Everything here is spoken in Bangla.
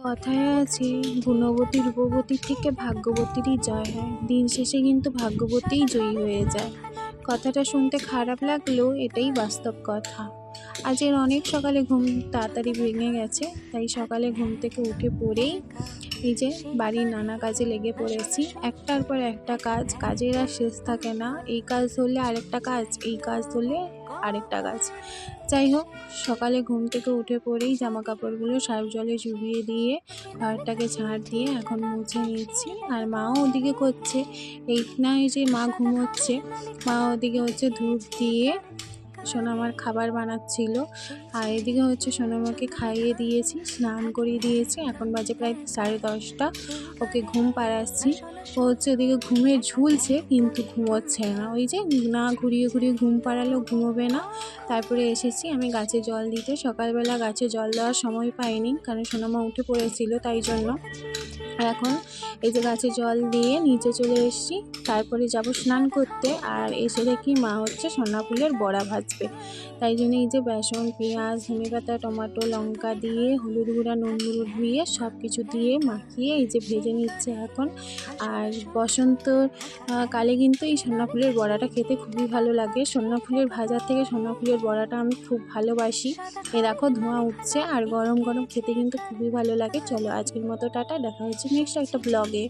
কথায় আছে, গুণবতী রূপবতীর থেকে ভাগ্যবতীরই জয় হয়। দিন শেষে কিন্তু ভাগ্যবতীই জয়ী হয়ে যায়। কথাটা শুনতে খারাপ লাগলেও এটাই বাস্তব কথা। আজের অনেক সকালে ঘুম তাড়াতাড়ি ভেঙে গেছে, তাই সকালে ঘুম থেকে উঠে পড়েই এই যে বাড়ির নানা কাজে লেগে পড়েছি। একটার পর একটা কাজ, কাজের আর শেষ থাকে না। এই কাজ ধরলে আরেকটা কাজ, এই কাজ ধরলে আরেকটা কাজ। যাই হোক, সকালে ঘুম থেকে উঠে পড়েই জামা কাপড়গুলো সার্ফ জলে চুবিয়ে দিয়ে ঘরটাকে ঝাড় দিয়ে এখন মুছে নিচ্ছি। আর মাও ওদিকে করছে, এই নয় যে মা ঘুমোচ্ছে, মা ওদিকে হচ্ছে ধূপ দিয়ে সোনামার খাবার বানাচ্ছিল। আর এদিকে হচ্ছে সোনামাকে খাইয়ে দিয়েছি, স্নান করিয়ে দিয়েছি। এখন বাজে প্রায় 10:30। ওকে ঘুম পাড়াচ্ছি। ও হচ্ছে ওদিকে ঘুমে ঝুলছে কিন্তু ঘুমোচ্ছে না। ওই যে না ঘুরিয়ে ঘুরিয়ে ঘুম পাড়ালেও ঘুমোবে না। তারপরে এসেছি আমি গাছে জল দিতে। সকালবেলা গাছে জল দেওয়ার সময় পাইনি, কারণ সোনামা উঠে পড়েছিল, তাই জন্য। আর এখন এই যে গাছে জল দিয়ে নিচে চলে এসেছি। তারপরে যাব স্নান করতে। আর এসে দেখি মা হচ্ছে সন্না ফুলের বড়া ভাজবে। তাই জন্য এই যে বেসন, পেঁয়াজ, ধনেপাতা, টমেটো, লঙ্কা দিয়ে হলুদ গুঁড়া, নুন দিয়ে সব কিছু দিয়ে মাখিয়ে এই যে ভেজে নিচ্ছে এখন। আর বসন্তর কালে কিন্তু এই সন্না ফুলের বড়াটা খেতে খুবই ভালো লাগে। সন্না ফুলের ভাজার থেকে সন্না ফুলের বড়াটা আমি খুব ভালোবাসি। এ দেখো ধোঁয়া উঠছে, আর গরম গরম খেতে কিন্তু খুবই ভালো লাগে। চলো আজকের মতো টাটা, দেখা হচ্ছে নেক্সট একটা ব্লগে।